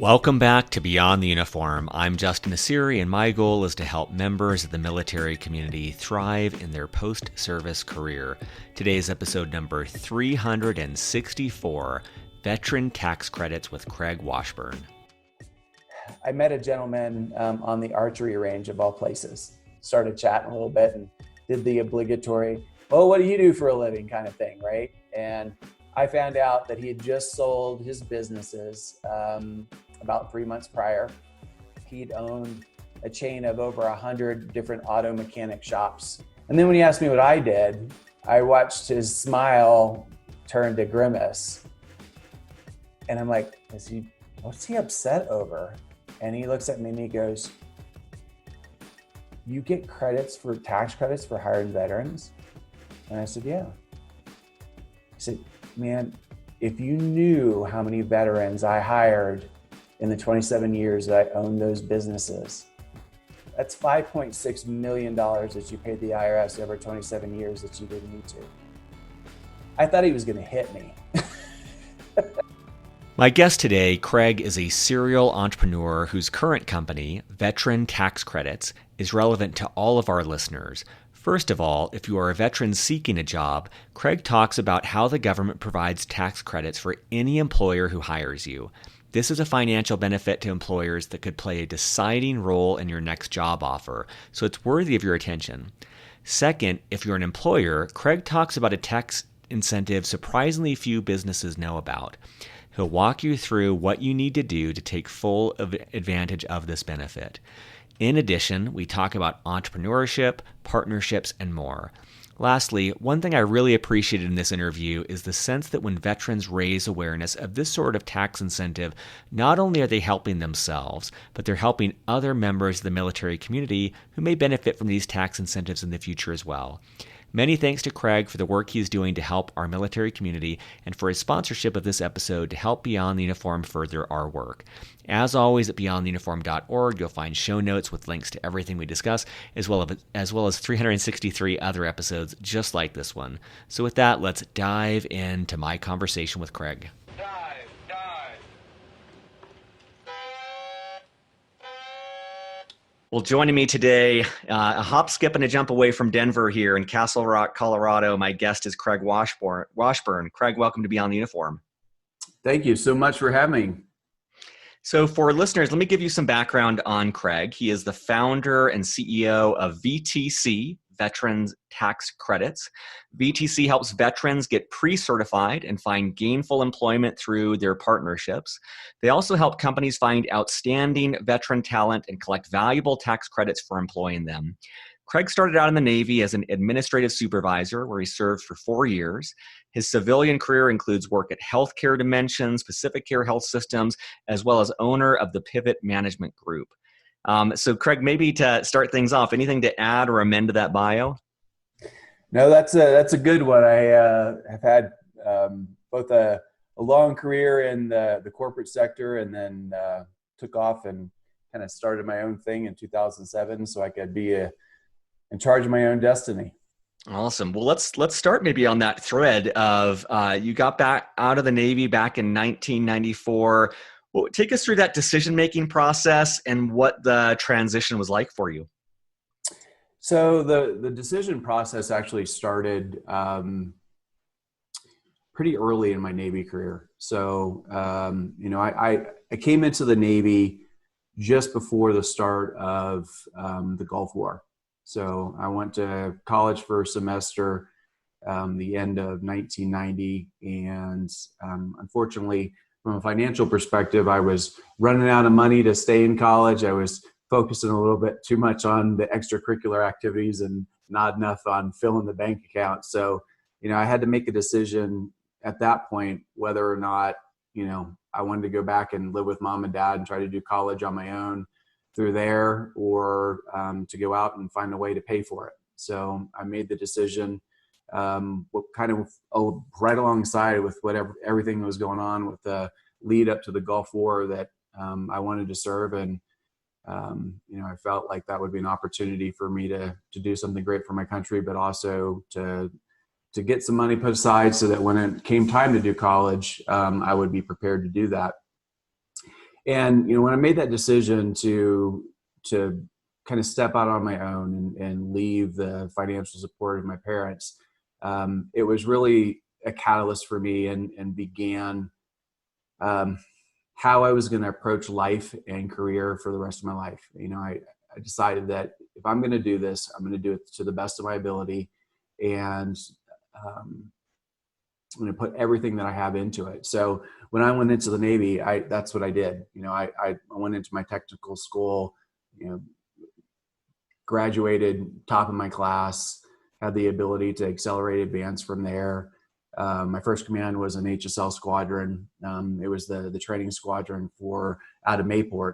Welcome back to Beyond the Uniform. I'm Justin Asiri, and my goal is to help members of the military community thrive in their post-service career. Today's episode number 364, Veteran Tax Credits with Craig Washburn. I met a gentleman on the archery range of all places. Started chatting a little bit and did the obligatory, well, what do you do for a living kind of thing, right? And I found out that he had just sold his businesses about 3 months prior. He'd owned a chain of over 100 different auto mechanic shops. And then when he asked me what I did, I watched his smile turn to grimace. And I'm like, what's he upset over? And he looks at me and he goes, you get tax credits for hiring veterans? And I said, yeah. He said, man, if you knew how many veterans I hired in the 27 years that I owned those businesses, that's $5.6 million that you paid the IRS over 27 years that you didn't need to. I thought he was going to hit me. My guest today, Craig, is a serial entrepreneur whose current company, Veteran Tax Credits, is relevant to all of our listeners. First of all, if you are a veteran seeking a job, Craig talks about how the government provides tax credits for any employer who hires you. This is a financial benefit to employers that could play a deciding role in your next job offer, so it's worthy of your attention. Second, if you're an employer, Craig talks about a tax incentive surprisingly few businesses know about. He'll walk you through what you need to do to take full advantage of this benefit. In addition, we talk about entrepreneurship, partnerships, and more. Lastly, one thing I really appreciated in this interview is the sense that when veterans raise awareness of this sort of tax incentive, not only are they helping themselves, but they're helping other members of the military community who may benefit from these tax incentives in the future as well. Many thanks to Craig for the work he's doing to help our military community and for his sponsorship of this episode to help Beyond the Uniform further our work. As always, at beyondtheuniform.org, you'll find show notes with links to everything we discuss, as well as 363 other episodes just like this one. So with that, let's dive into my conversation with Craig. Well, joining me today, a hop, skip, and a jump away from Denver here in Castle Rock, Colorado, my guest is Craig Washburn. Craig, welcome to Beyond the Uniform. Thank you so much for having me. So for listeners, let me give you some background on Craig. He is the founder and CEO of VTC, Veterans Tax Credits. VTC helps veterans get pre-certified and find gainful employment through their partnerships. They also help companies find outstanding veteran talent and collect valuable tax credits for employing them. Craig started out in the Navy as an administrative supervisor, where he served for 4 years. His civilian career includes work at Healthcare Dimensions, Pacific Care Health Systems, as well as owner of the Pivot Management Group. So Craig, maybe to start things off, anything to add or amend to that bio? No, that's a good one. I have had both a long career in the corporate sector, and then took off and kind of started my own thing in 2007 so I could be in charge of my own destiny. Awesome. Well, let's start maybe on that thread of you got back out of the Navy back in 1994. Well, take us through that decision-making process and what the transition was like for you. So the decision process actually started pretty early in my Navy career. So, I came into the Navy just before the start of the Gulf War. So I went to college for a semester, the end of 1990. And unfortunately, from a financial perspective, I was running out of money to stay in college. I was focusing a little bit too much on the extracurricular activities and not enough on filling the bank account. So, I had to make a decision at that point whether or not, I wanted to go back and live with mom and dad and try to do college on my own through there, or to go out and find a way to pay for it. So I made the decision, kind of right alongside with everything that was going on with the lead up to the Gulf War, that I wanted to serve. And I felt like that would be an opportunity for me to do something great for my country, but also to get some money put aside so that when it came time to do college, I would be prepared to do that. And, when I made that decision to kind of step out on my own and leave the financial support of my parents, it was really a catalyst for me, and began um, how I was going to approach life and career for the rest of my life. I decided that if I'm going to do this, I'm going to do it to the best of my ability, and um, I'm going to put everything that I have into it. So when I went into the Navy, that's what I did. I went into my technical school, you know, graduated top of my class, had the ability to accelerate advance from there. My first command was an HSL squadron. It was the training squadron for out of Mayport.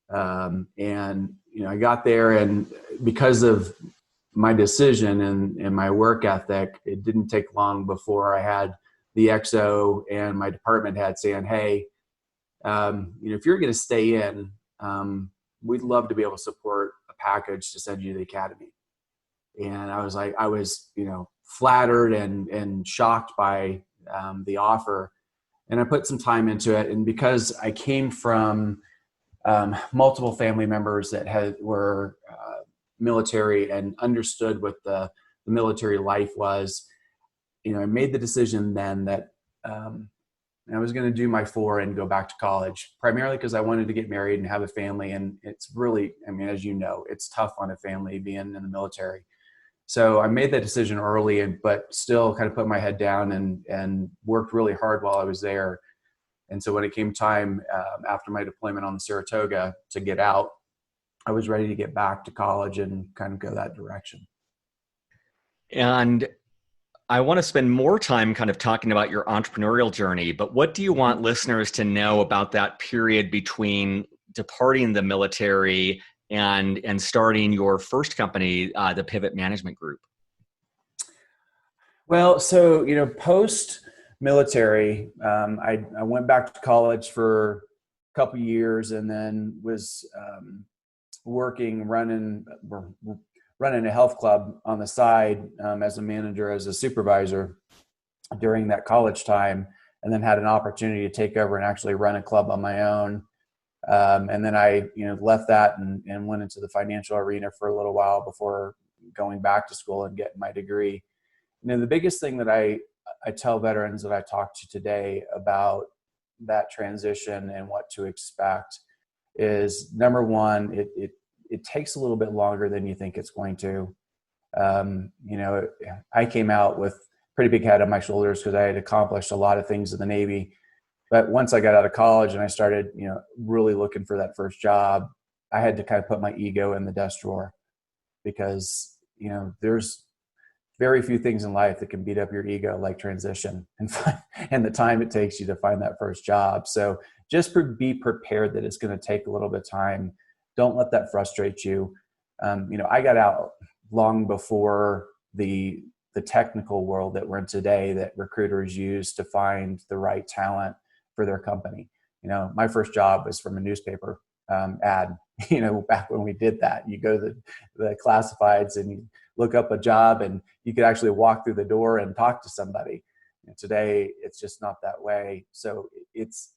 And, I got there, and because of my decision and my work ethic, it didn't take long before I had the XO and my department head saying, "Hey, if you're going to stay in, we'd love to be able to support a package to send you to the academy." And I was, flattered and shocked by the offer. And I put some time into it. And because I came from multiple family members that were military and understood what the military life was, I made the decision then that I was going to do my 4 and go back to college, primarily because I wanted to get married and have a family. And it's really, as you know, it's tough on a family being in the military. So I made that decision early, but still kind of put my head down and worked really hard while I was there. And so when it came time after my deployment on the Saratoga to get out, I was ready to get back to college and kind of go that direction. And I want to spend more time kind of talking about your entrepreneurial journey, but what do you want listeners to know about that period between departing the military and starting your first company, the Pivot Management Group? Well, so, post military, I went back to college for a couple of years, and then was running a health club on the side as a manager, as a supervisor during that college time, and then had an opportunity to take over and actually run a club on my own. And then I, left that and went into the financial arena for a little while before going back to school and getting my degree. The biggest thing that I tell veterans that I talk to today about that transition and what to expect is, number one, it takes a little bit longer than you think it's going to. I came out with a pretty big head on my shoulders because I had accomplished a lot of things in the Navy. But once I got out of college and I started, really looking for that first job, I had to kind of put my ego in the desk drawer, because, there's very few things in life that can beat up your ego like transition and the time it takes you to find that first job. So just be prepared that it's going to take a little bit of time. Don't let that frustrate you. I got out long before the technical world that we're in today, that recruiters use to find the right talent for their company. My first job was from a newspaper ad. Back when we did that, you go to the classifieds and you look up a job, and you could actually walk through the door and talk to somebody. Today, it's just not that way. So it's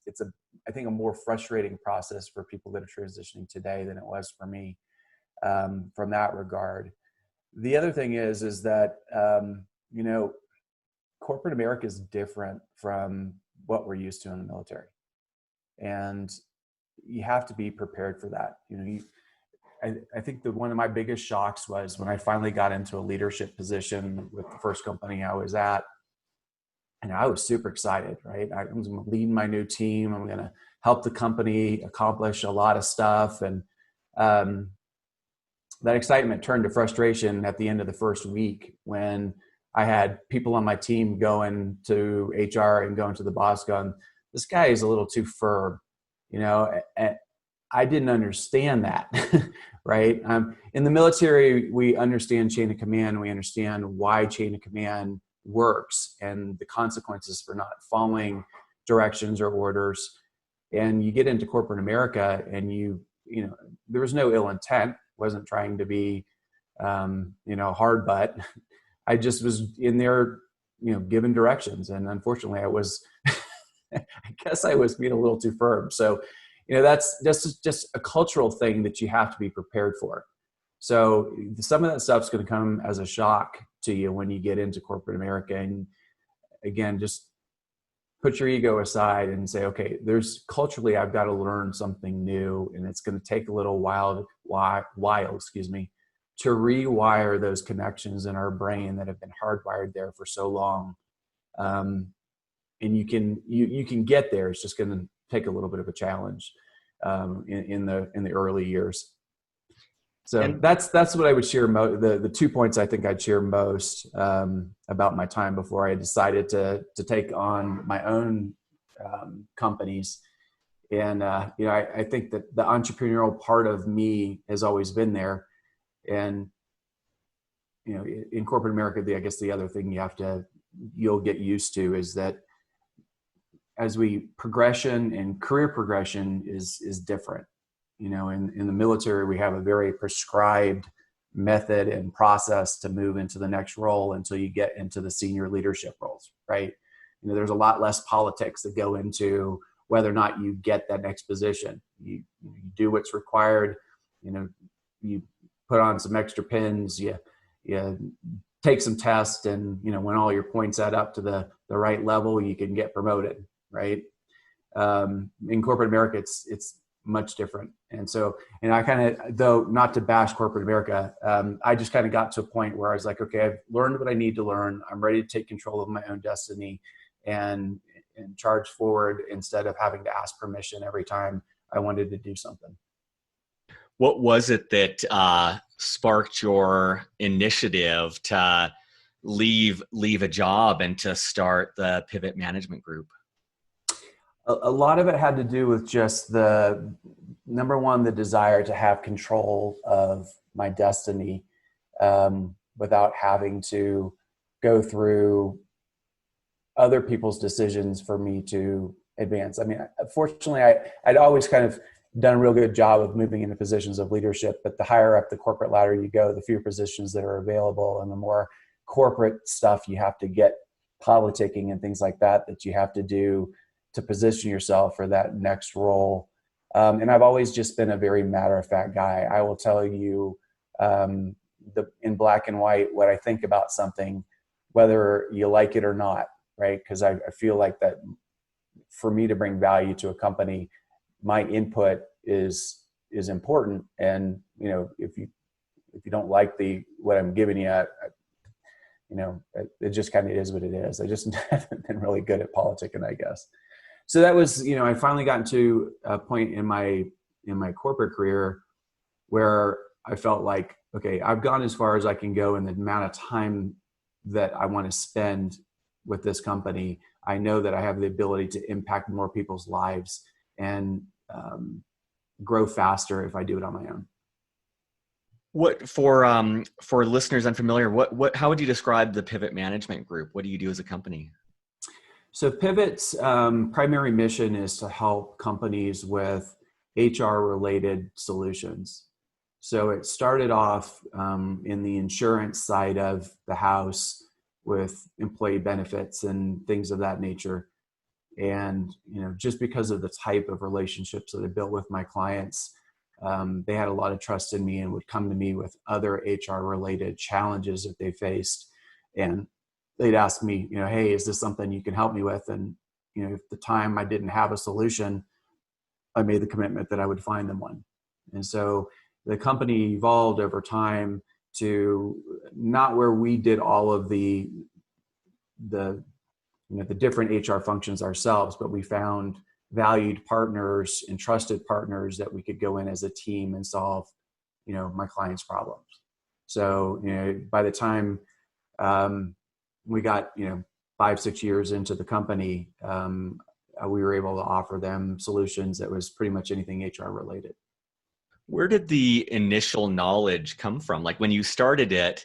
I think a more frustrating process for people that are transitioning today than it was for me from that regard. The other thing is that corporate America is different from what we're used to in the military, and you have to be prepared for that. I think that one of my biggest shocks was when I finally got into a leadership position with the first company I was at. And I was super excited, right? I was going to lead my new team. I'm going to help the company accomplish a lot of stuff. And that excitement turned to frustration at the end of the first week, when I had people on my team going to HR and going to the boss going, "This guy is a little too firm," and I didn't understand that, right? In the military, we understand chain of command. We understand why chain of command works and the consequences for not following directions or orders. And you get into corporate America, and there was no ill intent. Wasn't trying to be, hard butt. I just was in there, given directions. And unfortunately I was, I guess I was being a little too firm. So, that's just a cultural thing that you have to be prepared for. So some of that stuff's going to come as a shock to you when you get into corporate America. And again, just put your ego aside and say, okay, culturally, I've got to learn something new, and it's going to take a little while, to rewire those connections in our brain that have been hardwired there for so long. And you can get there. It's just going to take a little bit of a challenge in the early years. So that's what I would share. The 2 points I think I'd share most about my time before I decided to take on my own companies. And I think that the entrepreneurial part of me has always been there. And in corporate America, I guess the other thing you'll get used to is that as progression and career progression is different. In the military, we have a very prescribed method and process to move into the next role until you get into the senior leadership roles, right? There's a lot less politics that go into whether or not you get that next position. You do what's required. You put on some extra pins. You take some tests, and when all your points add up to the right level, you can get promoted, right? In corporate America, it's much different. And I kind of, though not to bash corporate America, I just kind of got to a point where I was like, okay, I've learned what I need to learn. I'm ready to take control of my own destiny and charge forward instead of having to ask permission every time I wanted to do something. What was it that sparked your initiative to leave a job and to start the Pivot Management Group? A lot of it had to do with just number one, the desire to have control of my destiny without having to go through other people's decisions for me to advance. I mean, fortunately, I'd always kind of done a real good job of moving into positions of leadership, but the higher up the corporate ladder you go, the fewer positions that are available, and the more corporate stuff you have to get, politicking and things like that you have to do to position yourself for that next role. And I've always just been a very matter-of-fact guy. I will tell you in black and white what I think about something, whether you like it or not, right? Because I feel like that for me to bring value to a company, my input is important. And if you don't like what I'm giving you, it just kind of is what it is. I just haven't been really good at politicking, I guess. So that was, I finally got to a point in my corporate career where I felt like, okay, I've gone as far as I can go in the amount of time that I want to spend with this company. I know that I have the ability to impact more people's lives and grow faster if I do it on my own. What for listeners unfamiliar, how would you describe the Pivot Management Group? What do you do as a company? So Pivot's primary mission is to help companies with HR-related solutions. So it started off in the insurance side of the house with employee benefits and things of that nature. And just because of the type of relationships that I built with my clients, they had a lot of trust in me and would come to me with other HR-related challenges that they faced. And they'd ask me, hey, is this something you can help me with? And, at the time I didn't have a solution, I made the commitment that I would find them one. And so the company evolved over time to not where we did all of the different HR functions ourselves, but we found valued partners and trusted partners that we could go in as a team and solve, my clients' problems. So, by the time we got 5-6 years into the company, we were able to offer them solutions that was pretty much anything HR related. Where did the initial knowledge come from? Like when you started it,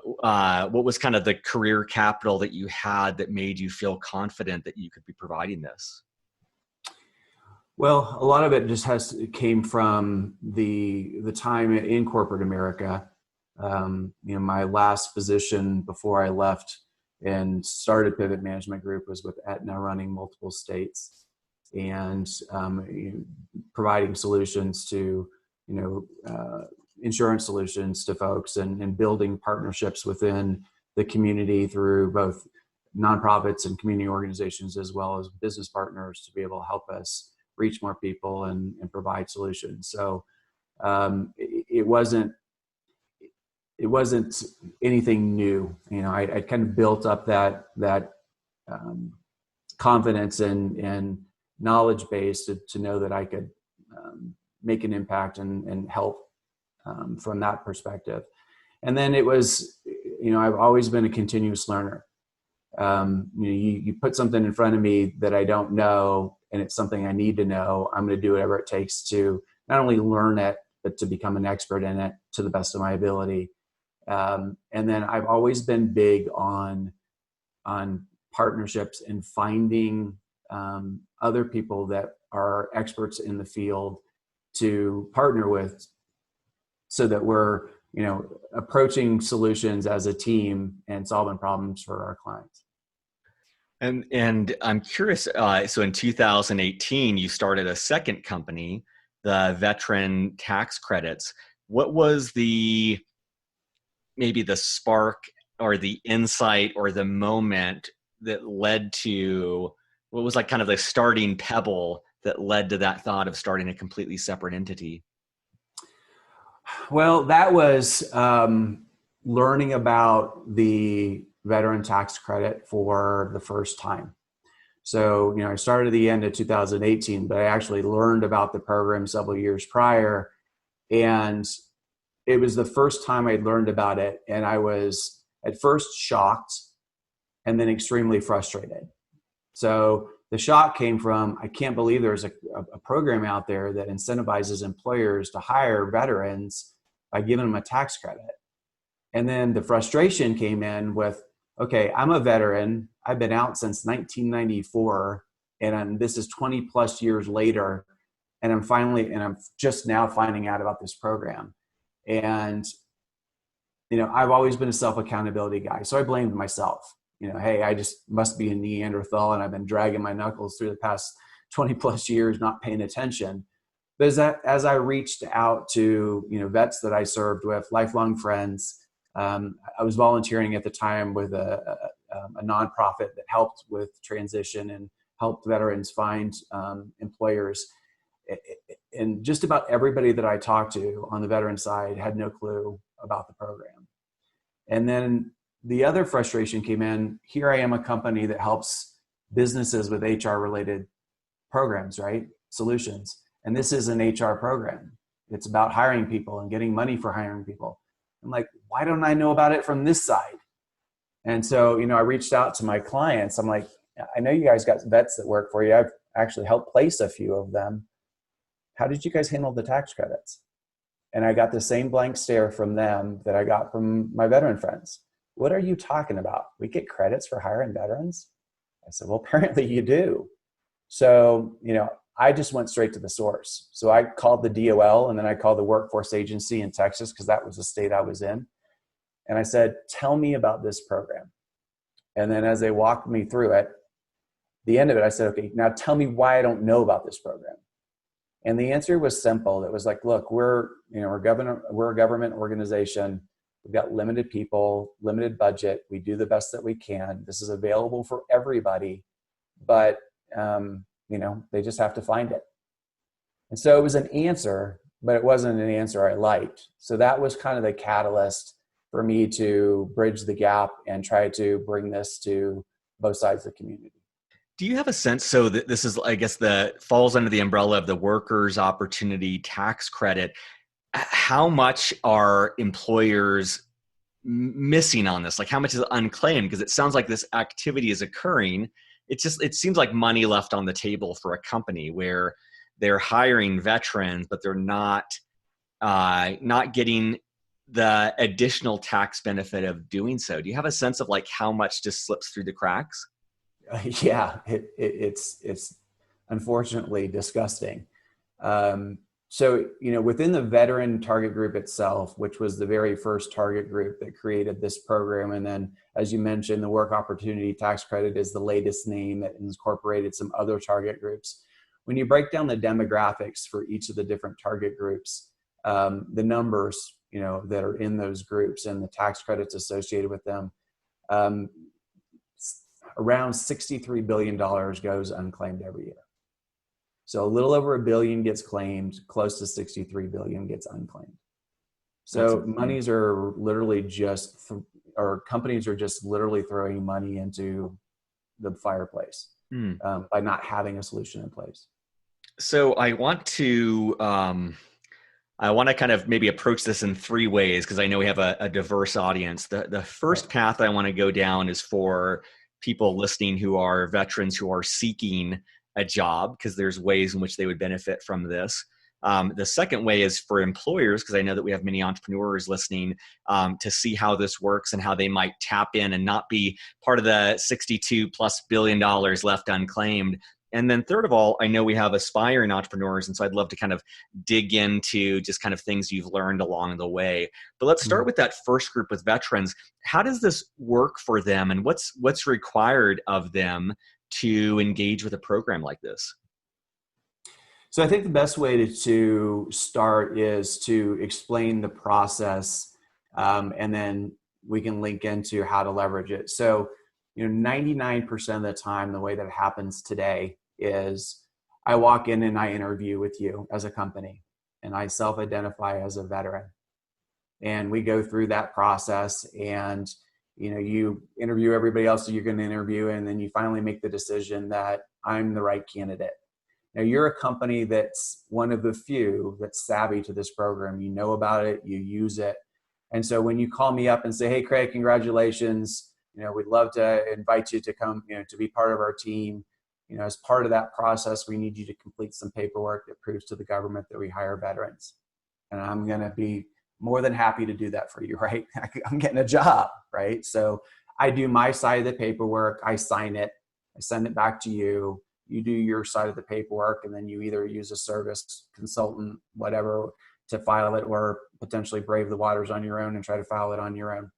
what was kind of the career capital that you had that made you feel confident that you could be providing this? Well, a lot of it just came from the time in corporate America. My last position before I left and started Pivot Management Group was with Aetna, running multiple states. and providing solutions to, insurance solutions to folks, and building partnerships within the community through both nonprofits and community organizations, as well as business partners, to be able to help us reach more people and provide solutions. So it wasn't anything new. I kind of built up that confidence and knowledge base to know that I could make an impact and help from that perspective. And then it was, I've always been a continuous learner. You put something in front of me that I don't know, and it's something I need to know, I'm going to do whatever it takes to not only learn it, but to become an expert in it to the best of my ability. And then I've always been big on partnerships and finding other people that are experts in the field to partner with, so that we're approaching solutions as a team and solving problems for our clients. And I'm curious, so in 2018, you started a second company, the Veteran Tax Credits. What was maybe the spark or the insight or the moment that led to, what was like kind of the starting pebble that led to that thought of starting a completely separate entity? Well, that was learning about the veteran tax credit for the first time. So, I started at the end of 2018, but I actually learned about the program several years prior. And it was the first time I'd learned about it. And I was at first shocked and then extremely frustrated. So the shock came from, I can't believe there's a program out there that incentivizes employers to hire veterans by giving them a tax credit. And then the frustration came in with, okay, I'm a veteran. I've been out since 1994, and this is 20 plus years later. And I'm just now finding out about this program. And, I've always been a self-accountability guy. So I blamed myself. Hey, I just must be a Neanderthal, and I've been dragging my knuckles through the past 20 plus years, not paying attention. But as I reached out to, vets that I served with, lifelong friends, I was volunteering at the time with a nonprofit that helped with transition and helped veterans find employers. And just about everybody that I talked to on the veteran side had no clue about the program. And then the other frustration came in. Here I am, a company that helps businesses with HR related programs, right? Solutions. And this is an HR program. It's about hiring people and getting money for hiring people. I'm like, why don't I know about it from this side? And so, I reached out to my clients. I'm like, I know you guys got vets that work for you. I've actually helped place a few of them. How did you guys handle the tax credits? And I got the same blank stare from them that I got from my veteran friends. What are you talking about? We get credits for hiring veterans? I said, well, apparently you do. So, I just went straight to the source. So I called the DOL, and then I called the workforce agency in Texas, because that was the state I was in. And I said, tell me about this program. And then as they walked me through it, the end of it, I said, okay, now tell me why I don't know about this program. And the answer was simple. It was like, look, we're a government organization. We've got limited people, limited budget. We do the best that we can. This is available for everybody, but they just have to find it. And so it was an answer, but it wasn't an answer I liked. So that was kind of the catalyst for me to bridge the gap and try to bring this to both sides of the community. Do you have a sense, so that this is, I guess, falls under the umbrella of the Workers' Opportunity Tax Credit, how much are employers missing on this? Like, how much is unclaimed? Because it sounds like this activity is occurring. It seems like money left on the table for a company where they're hiring veterans, but they're not getting the additional tax benefit of doing so. Do you have a sense of like how much just slips through the cracks? Yeah, it's unfortunately disgusting. So, within the veteran target group itself, which was the very first target group that created this program, and then, as you mentioned, the Work Opportunity Tax Credit is the latest name that incorporated some other target groups. when you break down the demographics for each of the different target groups, the numbers, that are in those groups and the tax credits associated with them, um, around $63 billion goes unclaimed every year. So a little over $1 billion gets claimed, close to 63 billion gets unclaimed. So monies are literally or companies are just literally throwing money into the fireplace by not having a solution in place. So I want to kind of maybe approach this in three ways, because I know we have a diverse audience. The first path I want to go down is for people listening who are veterans who are seeking a job, because there's ways in which they would benefit from this. The second way is for employers, because I know that we have many entrepreneurs listening, to see how this works and how they might tap in and not be part of the $62+ billion left unclaimed. And then third of all, I know we have aspiring entrepreneurs, and so I'd love to kind of dig into just kind of things you've learned along the way. But let's start with that first group with veterans. How does this work for them, and what's required of them to engage with a program like this? So I think the best way to start is to explain the process, and then we can link into how to leverage it. So, 99% of the time, the way that it happens today is I walk in and I interview with you as a company, and I self-identify as a veteran. And we go through that process, and you interview everybody else that you're going to interview, and then you finally make the decision that I'm the right candidate. Now, you're a company that's one of the few that's savvy to this program. You know about it, you use it. And so when you call me up and say, hey, Craig, congratulations, we'd love to invite you to come, to be part of our team. As part of that process, we need you to complete some paperwork that proves to the government that we hire veterans. And I'm going to be more than happy to do that for you, right? I'm getting a job, right? So I do my side of the paperwork, I sign it, I send it back to you. You do your side of the paperwork, and then you either use a service consultant, whatever, to file it, or potentially brave the waters on your own and try to file it on your own.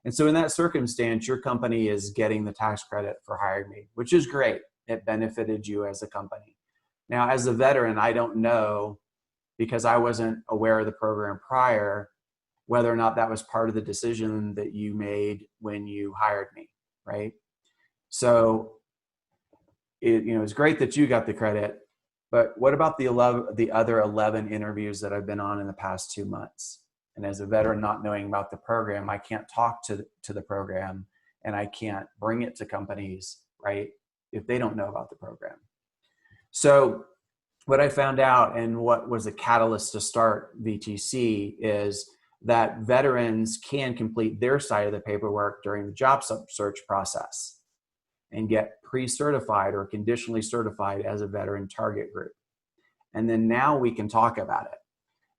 And so in that circumstance, your company is getting the tax credit for hiring me, which is great. It benefited you as a company. Now, as a veteran, I don't know, because I wasn't aware of the program prior, whether or not that was part of the decision that you made when you hired me, right? So it's great that you got the credit, but what about the other 11 interviews that I've been on in the past 2 months? And as a veteran not knowing about the program, I can't talk to the program, and I can't bring it to companies, right, if they don't know about the program. So what I found out, and what was a catalyst to start VTC, is that veterans can complete their side of the paperwork during the job search process and get pre-certified or conditionally certified as a veteran target group. And then now we can talk about it.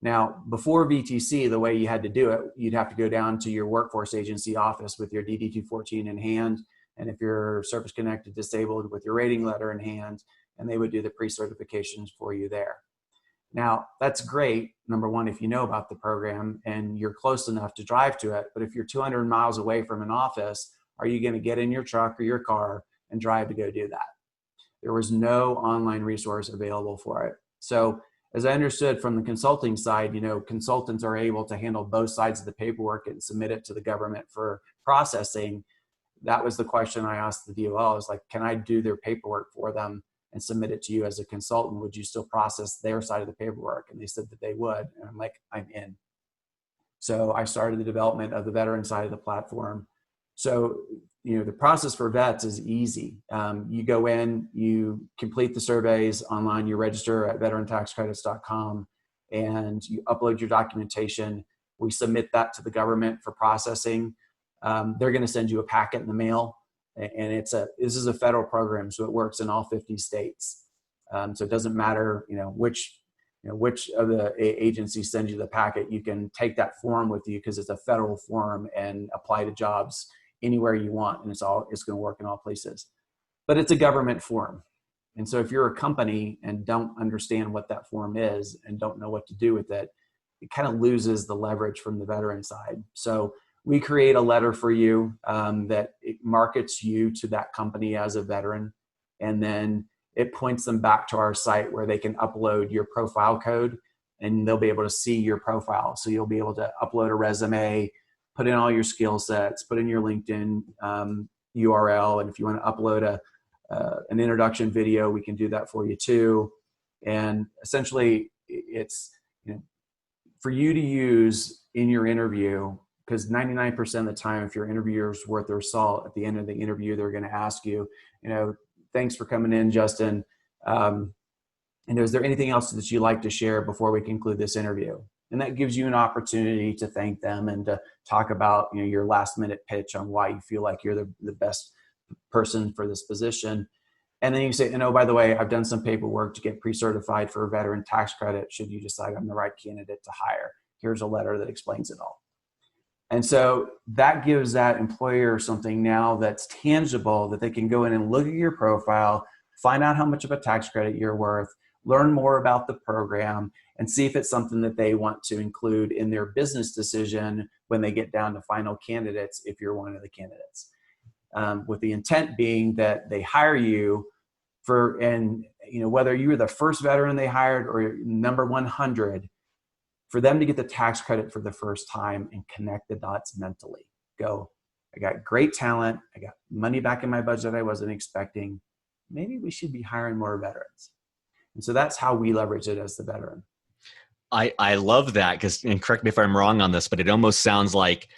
Now, before VTC, the way you had to do it, you'd have to go down to your workforce agency office with your DD-214 in hand, and if you're service-connected disabled, with your rating letter in hand, and they would do the pre-certifications for you there. Now, that's great, number one, if you know about the program and you're close enough to drive to it, but if you're 200 miles away from an office, are you going to get in your truck or your car and drive to go do that? There was no online resource available for it. So as I understood from the consulting side, consultants are able to handle both sides of the paperwork and submit it to the government for processing. That was the question I asked the DOL. I was like, can I do their paperwork for them and submit it to you as a consultant? Would you still process their side of the paperwork? And they said that they would. And I'm like, I'm in. So I started the development of the veteran side of the platform. So, the process for vets is easy. You go in, you complete the surveys online, you register at veterentaxcredits.com, and you upload your documentation. We submit that to the government for processing. They're going to send you a packet in the mail, and this is a federal program, so it works in all 50 states. So it doesn't matter, which of the agencies send you the packet. You can take that form with you because it's a federal form and apply to jobs anywhere you want, and it's going to work in all places. But it's a government form. And so if you're a company and don't understand what that form is and don't know what to do with it, it kind of loses the leverage from the veteran side. So we create a letter for you that it markets you to that company as a veteran. And then it points them back to our site where they can upload your profile code and they'll be able to see your profile. So you'll be able to upload a resume, put in all your skill sets, put in your LinkedIn URL. And if you want to upload an introduction video, we can do that for you too. And essentially it's, for you to use in your interview, because 99% of the time, if your interviewer's worth their salt, at the end of the interview, they're going to ask you, thanks for coming in, Justin. Is there anything else that you'd like to share before we conclude this interview? And that gives you an opportunity to thank them and to talk about your last minute pitch on why you feel like you're the best person for this position. And then you say, by the way, I've done some paperwork to get pre-certified for a veteran tax credit. Should you decide I'm the right candidate to hire, here's a letter that explains it all. And so that gives that employer something now that's tangible, that they can go in and look at your profile, find out how much of a tax credit you're worth, learn more about the program, and see if it's something that they want to include in their business decision when they get down to final candidates, if you're one of the candidates. With the intent being that they hire you whether you were the first veteran they hired or number 100, for them to get the tax credit for the first time and connect the dots mentally. Go, I got great talent. I got money back in my budget I wasn't expecting. Maybe we should be hiring more veterans. And so that's how we leverage it as the veteran. I love that, because, and correct me if I'm wrong on this, but it almost sounds like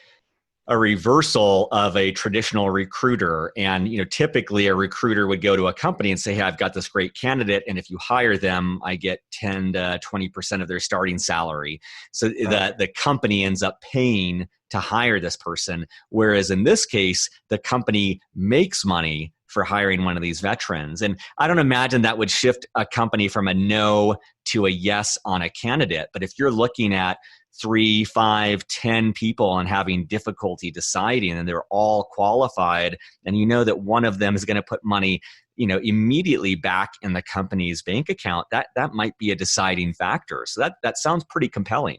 a reversal of a traditional recruiter. And, typically a recruiter would go to a company and say, hey, I've got this great candidate, and if you hire them, I get 10 to 20% of their starting salary. So right. the company ends up paying to hire this person. Whereas in this case, the company makes money for hiring one of these veterans. And I don't imagine that would shift a company from a no to a yes on a candidate. But if you're looking at 3, 5, 10 people and having difficulty deciding, and they're all qualified, and that one of them is going to put money, immediately back in the company's bank account, that might be a deciding factor. So that sounds pretty compelling.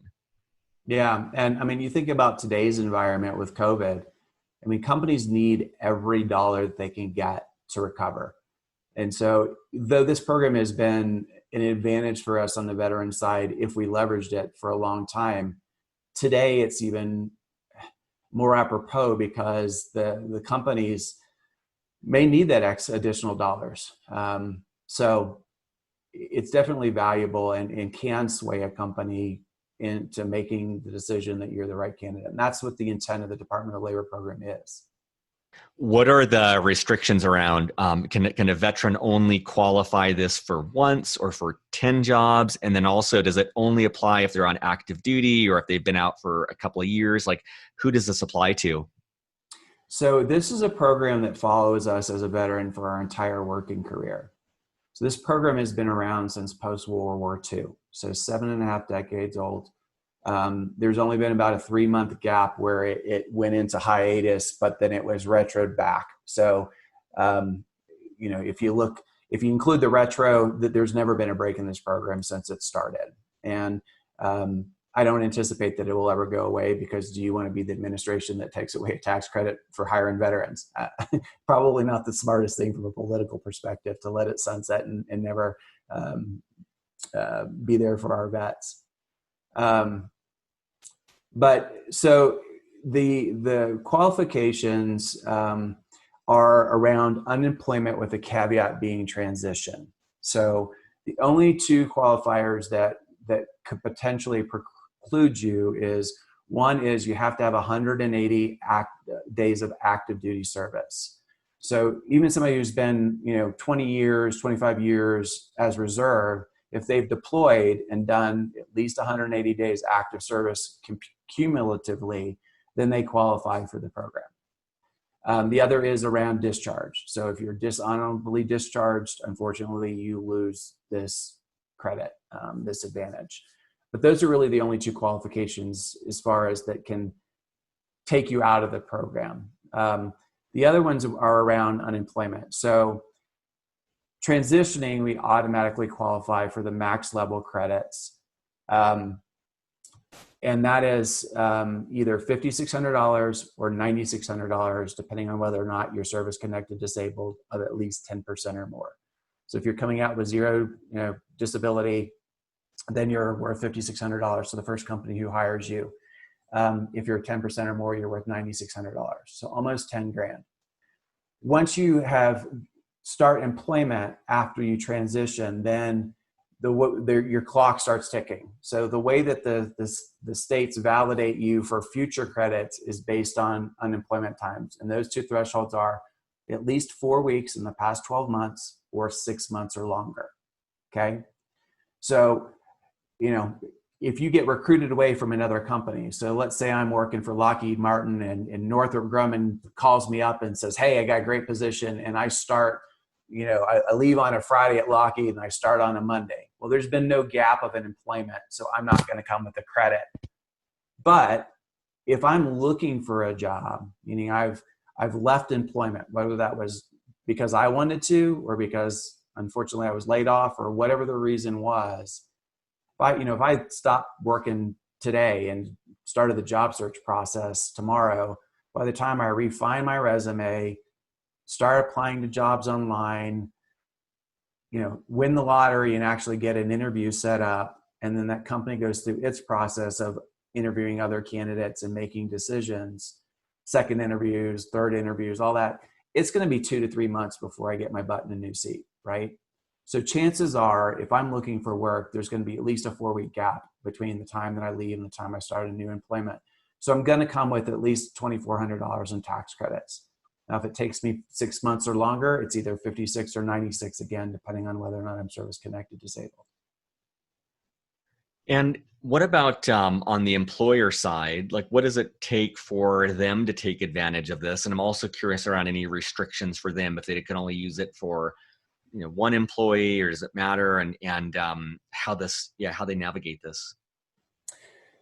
Yeah. And you think about today's environment with COVID, companies need every dollar that they can get to recover. And so though this program has been an advantage for us on the veteran side, if we leveraged it for a long time, today it's even more apropos because the companies may need that additional dollars. So it's definitely valuable and can sway a company into making the decision that you're the right candidate. And that's what the intent of the Department of Labor program is. What are the restrictions around, can a veteran only qualify this for once or for 10 jobs? And then also, does it only apply if they're on active duty or if they've been out for a couple of years? Like, who does this apply to? So this is a program that follows us as a veteran for our entire working career. So this program has been around since post-World War II, so 7.5 decades old. There's only been about a 3-month gap where it went into hiatus, but then it was retroed back. So, if you include the retro, there's never been a break in this program since it started. And I don't anticipate that it will ever go away, because do you want to be the administration that takes away a tax credit for hiring veterans? Probably not the smartest thing from a political perspective to let it sunset and never be there for our vets. But so the qualifications are around unemployment, with a caveat being transition. So the only 2 qualifiers that could potentially preclude you is, one is you have to have 180 days of active duty service. So even somebody who's been 20 years, 25 years as reserve, if they've deployed and done at least 180 days active service cumulatively, then they qualify for the program. The other is around discharge. So if you're dishonorably discharged, unfortunately, you lose this credit, this advantage. But those are really the only 2 qualifications as far as that can take you out of the program. The other ones are around unemployment. So transitioning, we automatically qualify for the max level credits. And that is either $5,600 or $9,600, depending on whether or not you're service-connected disabled of at least 10% or more. So if you're coming out with zero, disability, then you're worth $5,600 to the first company who hires you. If you're 10% or more, you're worth $9,600. So almost 10 grand. Once you have start employment after you transition, then your clock starts ticking. So the way that the states validate you for future credits is based on unemployment times. And those two thresholds are at least 4 weeks in the past 12 months or 6 months or longer. Okay. So, if you get recruited away from another company, so let's say I'm working for Lockheed Martin and Northrop Grumman calls me up and says, hey, I got a great position, and I start, I leave on a Friday at Lockheed and I start on a Monday. Well, there's been no gap of an employment, so I'm not going to come with a credit. But if I'm looking for a job, meaning I've left employment, whether that was because I wanted to or because unfortunately I was laid off or whatever the reason was, if I stopped working today and started the job search process tomorrow, by the time I refine my resume, start applying to jobs online, win the lottery and actually get an interview set up, and then that company goes through its process of interviewing other candidates and making decisions, second interviews, third interviews, all that, it's going to be 2 to 3 months before I get my butt in a new seat, right? So chances are, if I'm looking for work, there's going to be at least a 4-week gap between the time that I leave and the time I start a new employment. So I'm going to come with at least $2,400 in tax credits. Now, if it takes me 6 months or longer, it's either 56 or 96 again, depending on whether or not I'm service-connected disabled. And what about on the employer side? Like, what does it take for them to take advantage of this? And I'm also curious around any restrictions for them if they can only use it for one employee, or does it matter? And how they navigate this.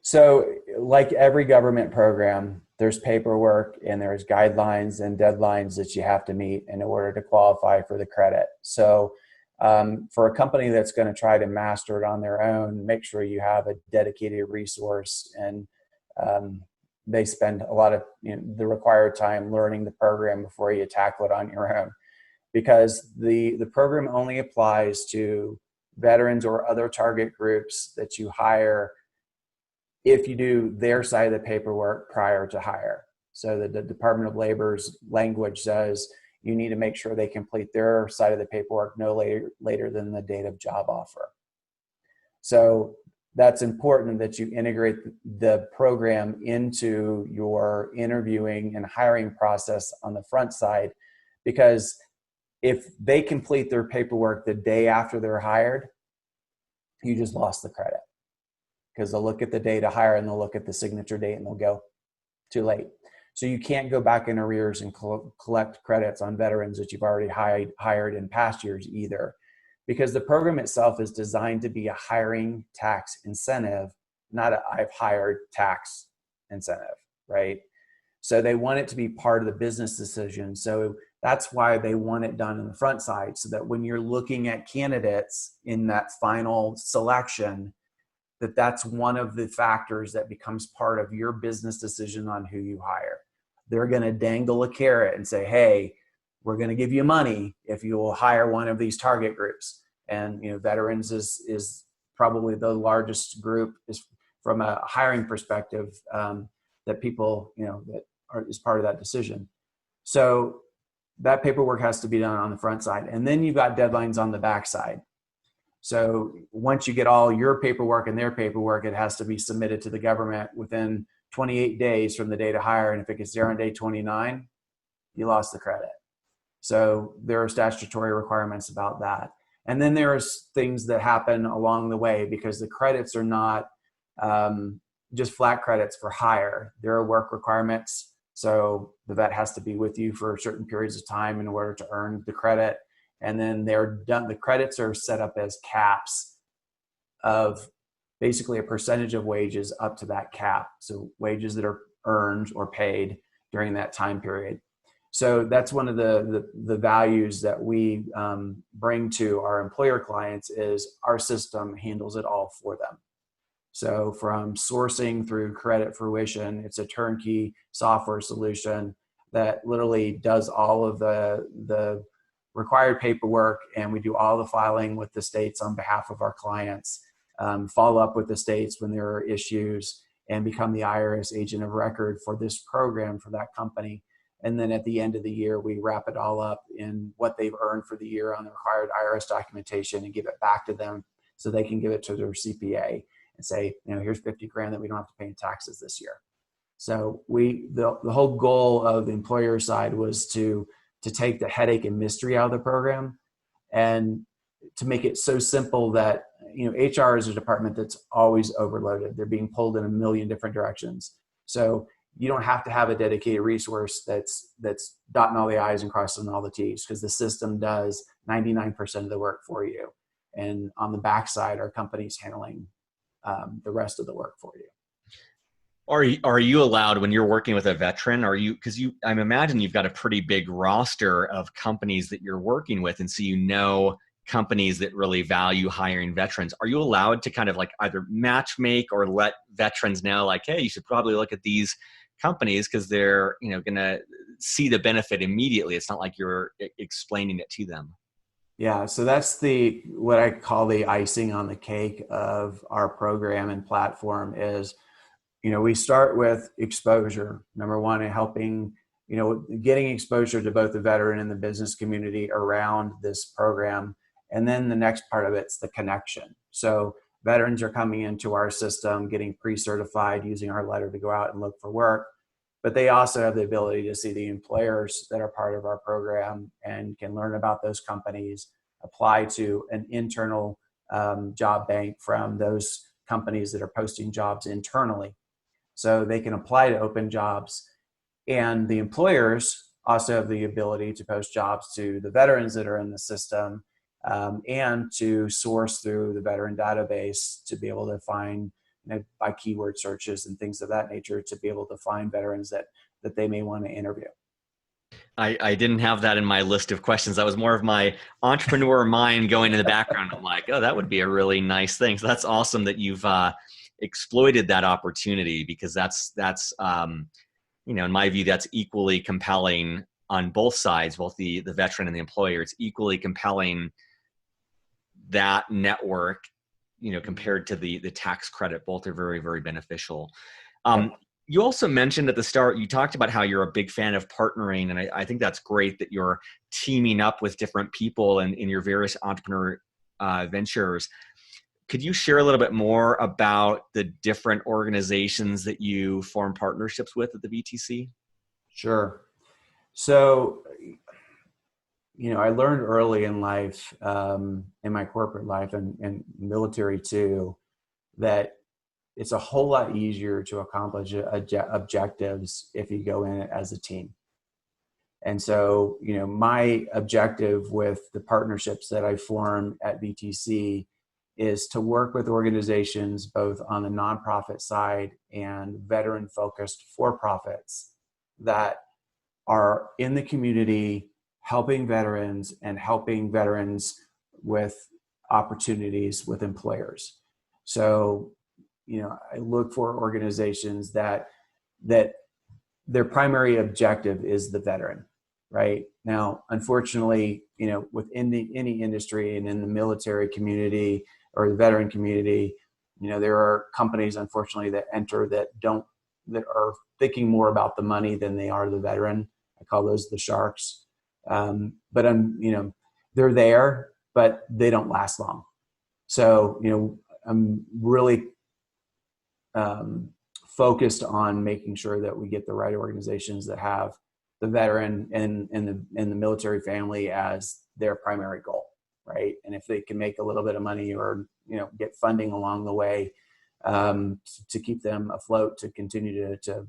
So like every government program, there's paperwork and there's guidelines and deadlines that you have to meet in order to qualify for the credit. So for a company that's going to try to master it on their own, make sure you have a dedicated resource, and they spend a lot of the required time learning the program before you tackle it on your own. Because the program only applies to veterans or other target groups that you hire if you do their side of the paperwork prior to hire. So the Department of Labor's language says you need to make sure they complete their side of the paperwork no later than the date of job offer. So that's important that you integrate the program into your interviewing and hiring process on the front side, because if they complete their paperwork the day after they're hired, you just lost the credit, because they'll look at the day to hire and they'll look at the signature date and they'll go, too late. So you can't go back in arrears and collect credits on veterans that you've already hired in past years either, because the program itself is designed to be a hiring tax incentive, not a I've hired tax incentive, right? So they want it to be part of the business decision. So that's why they want it done in the front side, so that when you're looking at candidates in that final selection, that's one of the factors that becomes part of your business decision on who you hire. They're going to dangle a carrot and say, hey, we're going to give you money if you will hire one of these target groups. And veterans is probably the largest group is from a hiring perspective that people is part of that decision. So that paperwork has to be done on the front side, and then you've got deadlines on the back side. So once you get all your paperwork and their paperwork, it has to be submitted to the government within 28 days from the date of hire. And if it gets there on day 29, you lost the credit. So there are statutory requirements about that. And then there's things that happen along the way, because the credits are not just flat credits for hire. There are work requirements. So the vet has to be with you for certain periods of time in order to earn the credit. And then they're done. The credits are set up as caps of basically a percentage of wages up to that cap. So wages that are earned or paid during that time period. So that's one of the values that we bring to our employer clients is our system handles it all for them. So from sourcing through credit fruition, it's a turnkey software solution that literally does all of the required paperwork, and we do all the filing with the states on behalf of our clients, follow up with the states when there are issues, and become the IRS agent of record for this program for that company. And then at the end of the year, we wrap it all up in what they've earned for the year on the required IRS documentation and give it back to them so they can give it to their CPA and say, here's 50 grand that we don't have to pay in taxes this year. So the whole goal of the employer side was to take the headache and mystery out of the program and to make it so simple that, HR is a department that's always overloaded. They're being pulled in a million different directions. So you don't have to have a dedicated resource that's dotting all the I's and crossing all the T's, because the system does 99% of the work for you. And on the backside, our company's handling the rest of the work for you. Are you allowed, when you're working with a veteran, because I imagine you've got a pretty big roster of companies that you're working with, and so companies that really value hiring veterans. Are you allowed to kind of like either match make or let veterans know, like, hey, you should probably look at these companies because they're going to see the benefit immediately? It's not like you're explaining it to them. Yeah, so that's what I call the icing on the cake of our program and platform is, we start with exposure. Number one, in helping, getting exposure to both the veteran and the business community around this program. And then the next part of it's the connection. So veterans are coming into our system, getting pre-certified, using our letter to go out and look for work. But they also have the ability to see the employers that are part of our program and can learn about those companies, apply to an internal job bank from those companies that are posting jobs internally. So they can apply to open jobs. And the employers also have the ability to post jobs to the veterans that are in the system, and to source through the veteran database to be able to find, by keyword searches and things of that nature, to be able to find veterans that they may want to interview. I didn't have that in my list of questions. That was more of my entrepreneur mind going in the background. I'm like, oh, that would be a really nice thing. So that's awesome that you've exploited that opportunity, because that's in my view, that's equally compelling on both sides, both the veteran and the employer. It's equally compelling, that network, compared to the tax credit. Both are very, very beneficial. You also mentioned at the start, you talked about how you're a big fan of partnering. And I think that's great that you're teaming up with different people in your various entrepreneur ventures. Could you share a little bit more about the different organizations that you form partnerships with at the VTC? Sure. So, I learned early in life, in my corporate life and military too, that it's a whole lot easier to accomplish objectives if you go in it as a team. And so, my objective with the partnerships that I form at VTC is to work with organizations both on the nonprofit side and veteran-focused for-profits that are in the community, helping veterans and helping veterans with opportunities with employers. So, I look for organizations that their primary objective is the veteran. Right now, unfortunately, within any industry and in the military community or the veteran community, there are companies, unfortunately, that enter that are thinking more about the money than they are the veteran. I call those the sharks. But they're there, but they don't last long. So, I'm really focused on making sure that we get the right organizations that have the veteran and the military family as their primary goal, right? And if they can make a little bit of money or get funding along the way to keep them afloat to continue to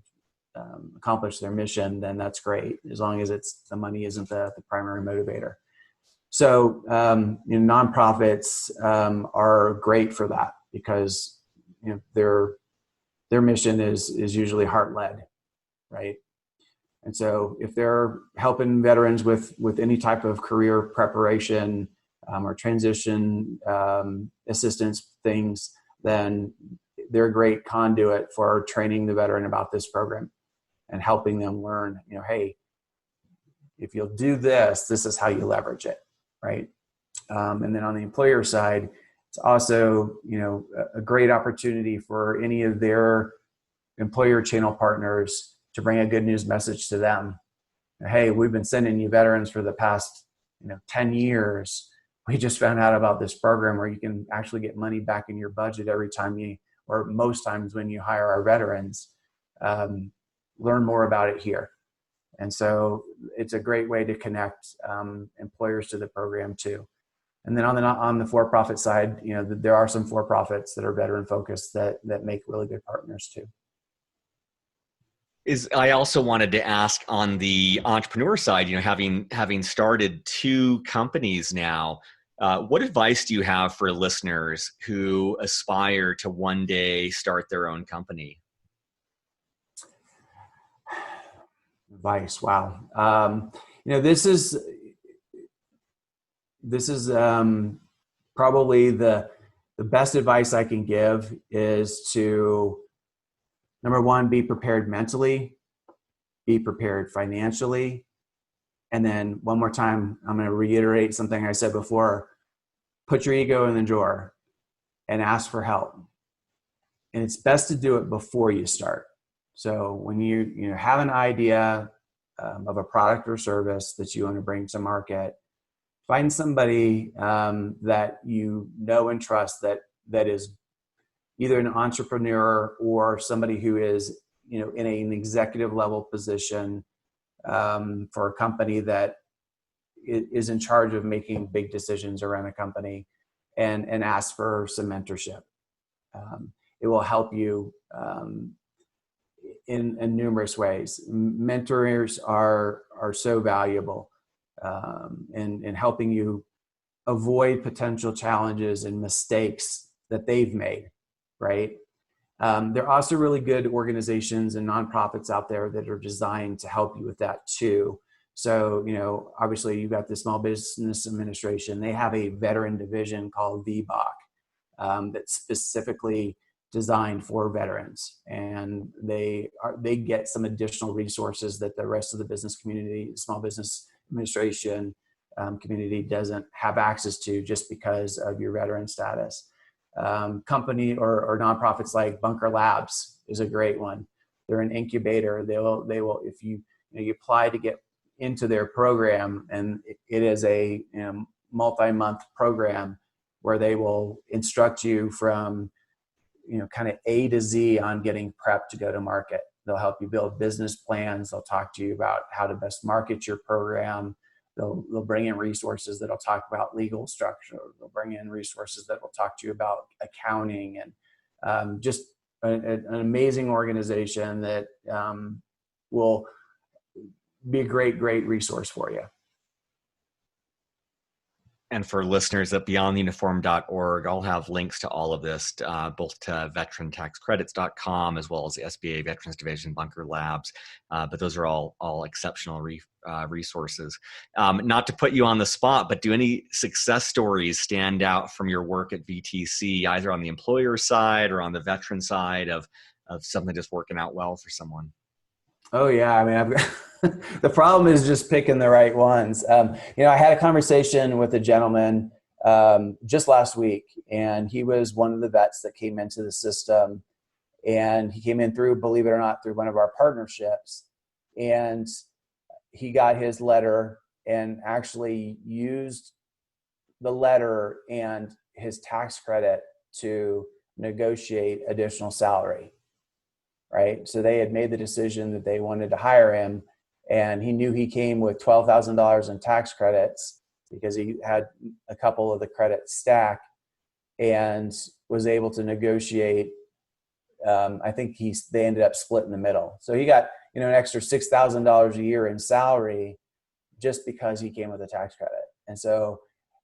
accomplish their mission, then that's great, as long as the money isn't the primary motivator. So nonprofits are great for that, because their mission is usually heart-led, right? And so if they're helping veterans with any type of career preparation or transition assistance things, then they're a great conduit for training the veteran about this program and helping them learn, hey, if you'll do this, this is how you leverage it, right? And then on the employer side, it's also, a great opportunity for any of their employer channel partners to bring a good news message to them. Hey, we've been sending you veterans for the past 10 years. We just found out about this program where you can actually get money back in your budget every time or most times when you hire our veterans. Learn more about it here. And so it's a great way to connect employers to the program too. And then on the for-profit side, there are some for-profits that are veteran focused that make really good partners too. I also wanted to ask on the entrepreneur side, having started 2 companies now, what advice do you have for listeners who aspire to one day start their own company? Advice. Wow. This is probably the best advice I can give is to, number one, be prepared mentally, be prepared financially. And then one more time, I'm going to reiterate something I said before, put your ego in the drawer and ask for help. And it's best to do it before you start. So when you have an idea of a product or service that you want to bring to market, find somebody that you know and trust that is either an entrepreneur or somebody who is in an executive level position for a company that is in charge of making big decisions around a company, and ask for some mentorship. It will help you in numerous ways. Mentors are so valuable in helping you avoid potential challenges and mistakes that they've made, right? There are also really good organizations and nonprofits out there that are designed to help you with that too. So, obviously you've got the Small Business Administration. They have a veteran division called VBOC that's specifically designed for veterans, and they get some additional resources that the rest of the business community, Small Business Administration community doesn't have access to just because of your veteran status. Company or nonprofits like Bunker Labs is a great one. They're an incubator. They will if you apply to get into their program, and it is a multi-month program where they will instruct you from kind of A to Z on getting prepped to go to market. They'll help you build business plans. They'll talk to you about how to best market your program. They'll bring in resources that'll talk about legal structure. They'll bring in resources that will talk to you about accounting, and just an amazing organization that will be a great resource for you. And for listeners at beyondtheuniform.org, I'll have links to all of this, both to veterantaxcredits.com as well as the SBA Veterans Division, Bunker Labs. But those are all exceptional resources. Not to put you on the spot, but do any success stories stand out from your work at VTC, either on the employer side or on the veteran side of something just working out well for someone? Oh yeah, I mean, the problem is just picking the right ones. I had a conversation with a gentleman just last week, and he was one of the vets that came into the system, and he came in through, believe it or not, through one of our partnerships, and he got his letter and actually used the letter and his tax credit to negotiate additional salary. Right. So they had made the decision that they wanted to hire him, and he knew he came with $12,000 in tax credits because he had a couple of the credits stack, and was able to negotiate. I think they ended up splitting the middle. So he got, an extra $6,000 a year in salary just because he came with a tax credit. And so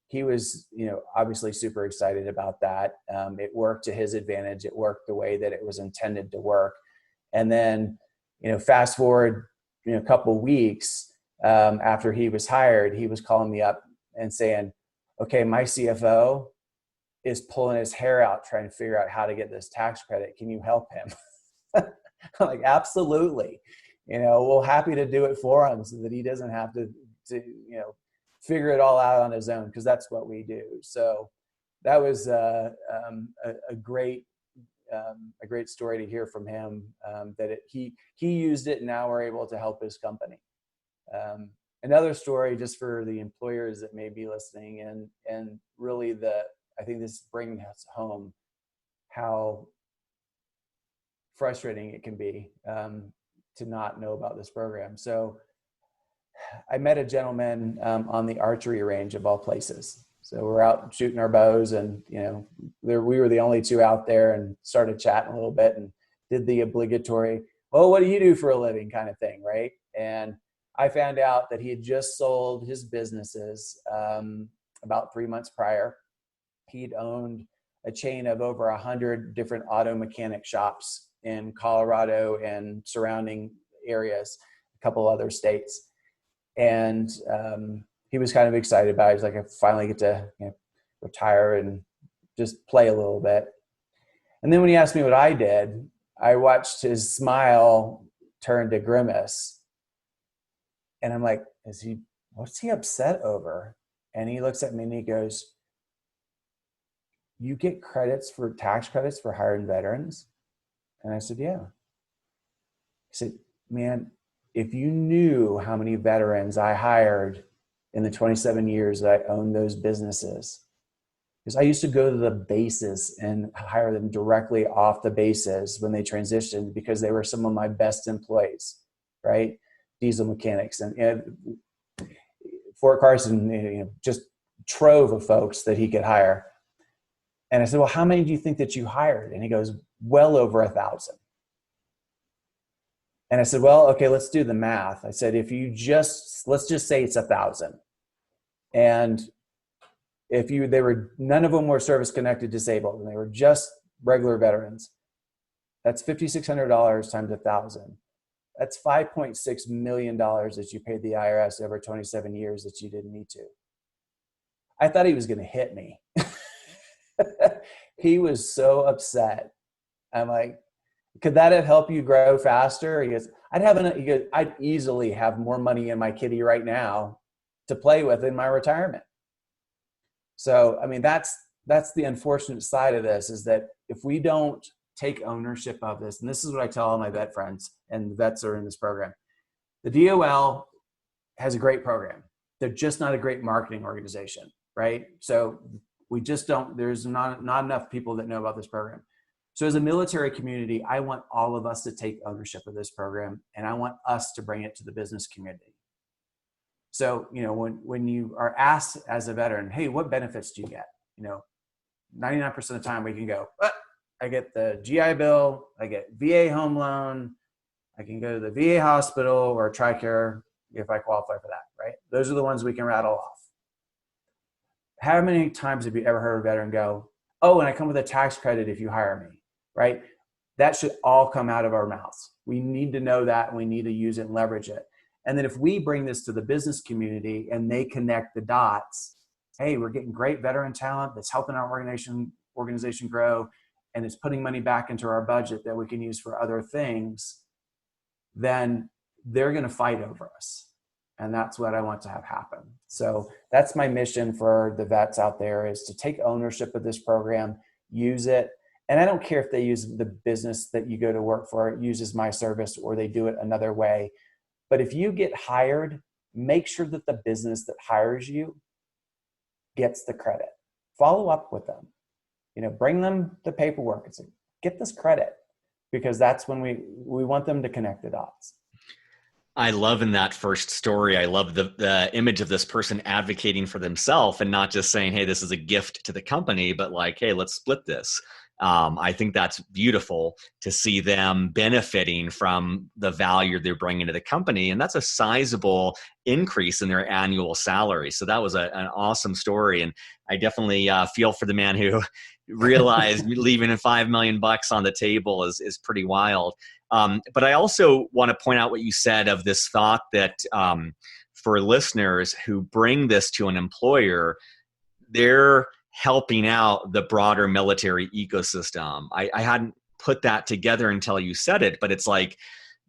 he was, obviously super excited about that. It worked to his advantage. It worked the way that it was intended to work. And then, fast forward, a couple of weeks after he was hired, he was calling me up and saying, okay, my CFO is pulling his hair out trying to figure out how to get this tax credit. Can you help him? I'm like, absolutely. we're happy to do it for him so that he doesn't have to figure it all out on his own, because that's what we do. So that was a great story to hear from him, that he used it, and now we're able to help his company. Another story, just for the employers that may be listening, and really I think this brings us home how frustrating it can be to not know about this program. So I met a gentleman on the archery range, of all places. So we're out shooting our bows, and we were the only two out there, and started chatting a little bit and did the obligatory, well, what do you do for a living kind of thing, right? And I found out that he had just sold his businesses about 3 months prior. He'd owned a chain of over 100 different auto mechanic shops in Colorado and surrounding areas, a couple other states. And he was kind of excited about it. He's like, I finally get to retire and just play a little bit. And then when he asked me what I did, I watched his smile turn to grimace. And I'm like, what's he upset over? And he looks at me and he goes, you get tax credits for hiring veterans? And I said, yeah. He said, man, if you knew how many veterans I hired in the 27 years that I owned those businesses, because I used to go to the bases and hire them directly off the bases when they transitioned, because they were some of my best employees, right? Diesel mechanics, and Fort Carson, just trove of folks that he could hire. And I said, well, how many do you think that you hired? And he goes, well over 1,000. And I said, well, okay, let's do the math. I said, let's just say it's 1,000. And none of them were service connected disabled, and they were just regular veterans. That's $5,600 times 1,000. That's $5.6 million that you paid the IRS over 27 years that you didn't need to. I thought he was going to hit me. He was so upset. I'm like, could that have helped you grow faster? He goes, I'd easily have more money in my kitty right now to play with in my retirement. So, I mean, that's the unfortunate side of this, is that if we don't take ownership of this, and this is what I tell all my vet friends and the vets that are in this program, the DOL has a great program. They're just not a great marketing organization, right? So there's not enough people that know about this program. So as a military community, I want all of us to take ownership of this program, and I want us to bring it to the business community. So, when you are asked as a veteran, hey, what benefits do you get? 99% of the time we can go, I get the GI Bill, I get VA home loan, I can go to the VA hospital or TRICARE if I qualify for that, right? Those are the ones we can rattle off. How many times have you ever heard a veteran go, oh, and I come with a tax credit if you hire me, right? That should all come out of our mouths. We need to know that, and we need to use it and leverage it. And then if we bring this to the business community and they connect the dots, hey, we're getting great veteran talent that's helping our organization grow, and it's putting money back into our budget that we can use for other things, then they're going to fight over us. And that's what I want to have happen. So that's my mission for the vets out there, is to take ownership of this program, use it. And I don't care if they use the business that you go to work for, uses my service, or they do it another way. But if you get hired, make sure that the business that hires you gets the credit. Follow up with them. Bring them the paperwork and say, get this credit, because that's when we want them to connect the dots. I love in that first story, I love the image of this person advocating for themselves and not just saying, hey, this is a gift to the company, but like, hey, let's split this. I think that's beautiful to see them benefiting from the value they're bringing to the company. And that's a sizable increase in their annual salary. So that was an awesome story. And I definitely feel for the man who realized leaving $5 million on the table is pretty wild. But I also want to point out what you said of this thought that for listeners who bring this to an employer, they're helping out the broader military ecosystem. I hadn't put that together until you said it, but it's like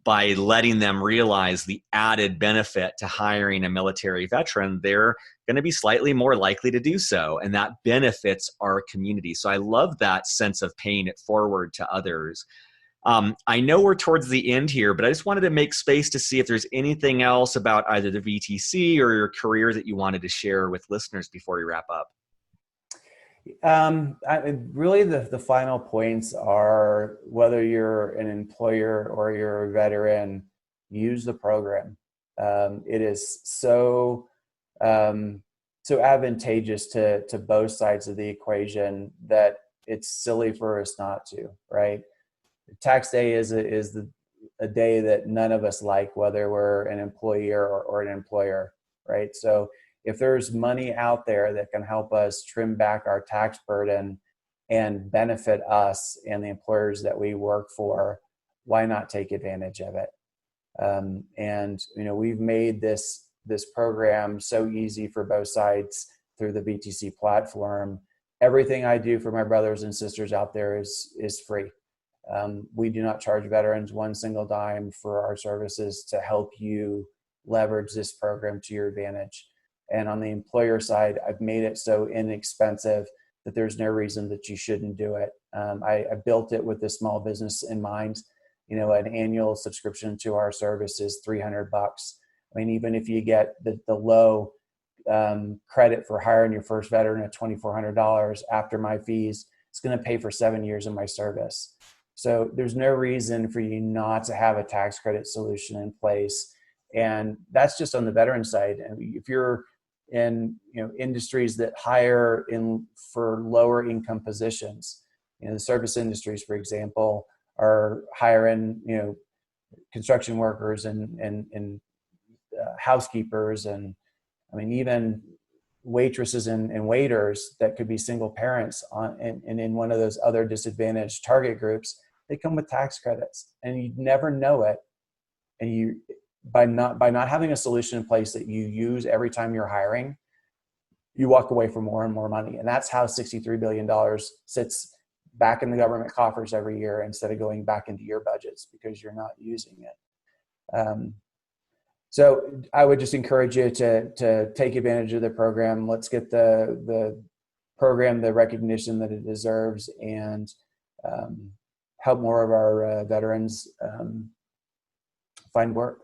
by letting them realize the added benefit to hiring a military veteran, they're going to be slightly more likely to do so. And that benefits our community. So I love that sense of paying it forward to others. I know we're towards the end here, but I just wanted to make space to see if there's anything else about either the VTC or your career that you wanted to share with listeners before we wrap up. Really, the final points are whether you're an employer or you're a veteran, use the program. It is so advantageous to both sides of the equation that it's silly for us not to, right? Tax day is a day that none of us like, whether we're an employee or an employer, right? So if there's money out there that can help us trim back our tax burden and benefit us and the employers that we work for, why not take advantage of it? And we've made this program so easy for both sides through the VTC platform. Everything I do for my brothers and sisters out there is free. We do not charge veterans one single dime for our services to help you leverage this program to your advantage. And on the employer side, I've made it so inexpensive that there's no reason that you shouldn't do it. I built it with the small business in mind. An annual subscription to our service is $300. I mean, even if you get the low credit for hiring your first veteran at $2,400 after my fees, it's going to pay for 7 years of my service. So there's no reason for you not to have a tax credit solution in place. And that's just on the veteran side. And if you're in industries that hire for lower income positions, the service industries, for example, are hiring construction workers and housekeepers, and I mean even waitresses and waiters that could be single parents and in one of those other disadvantaged target groups. They come with tax credits, and you never know it. And by not having a solution in place that you use every time you're hiring, you walk away from more and more money. And that's how $63 billion sits back in the government coffers every year instead of going back into your budgets because you're not using it. So I would just encourage you to take advantage of the program. Let's get the program the recognition that it deserves, and help more of our veterans find work.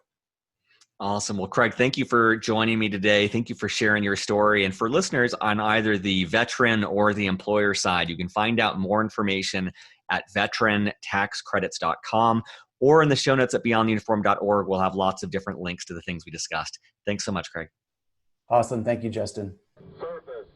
Awesome. Well, Craig, thank you for joining me today. Thank you for sharing your story. And for listeners on either the veteran or the employer side, you can find out more information at veterantaxcredits.com, or in the show notes at beyondtheuniform.org. We'll have lots of different links to the things we discussed. Thanks so much, Craig. Awesome. Thank you, Justin. Surface.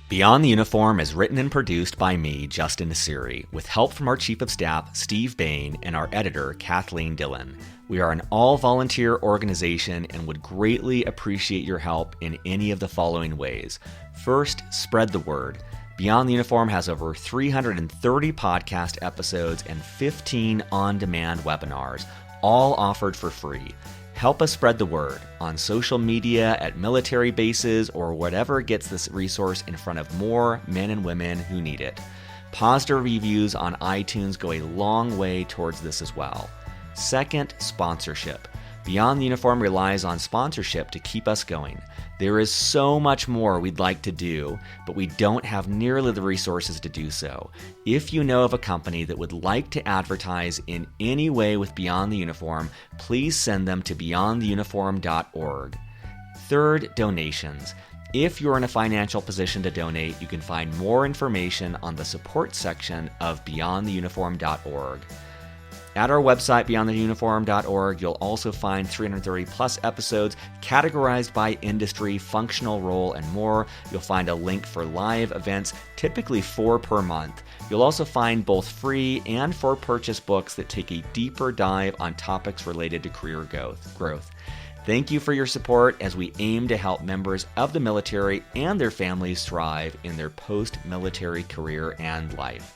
Beyond the Uniform is written and produced by me, Justin Nassiri, with help from our Chief of Staff, Steve Bain, and our editor, Kathleen Dillon. We are an all-volunteer organization and would greatly appreciate your help in any of the following ways. First, spread the word. Beyond the Uniform has over 330 podcast episodes and 15 on-demand webinars, all offered for free. Help us spread the word on social media, at military bases, or whatever gets this resource in front of more men and women who need it. Positive reviews on iTunes go a long way towards this as well. Second, sponsorship. Beyond the Uniform relies on sponsorship to keep us going. There is so much more we'd like to do, but we don't have nearly the resources to do so. If you know of a company that would like to advertise in any way with Beyond the Uniform, please send them to beyondtheuniform.org. Third, donations. If you're in a financial position to donate, you can find more information on the support section of beyondtheuniform.org. At our website, beyondtheuniform.org, you'll also find 330 plus episodes categorized by industry, functional role, and more. You'll find a link for live events, typically 4 per month. You'll also find both free and for purchase books that take a deeper dive on topics related to career growth. Thank you for your support as we aim to help members of the military and their families thrive in their post-military career and life.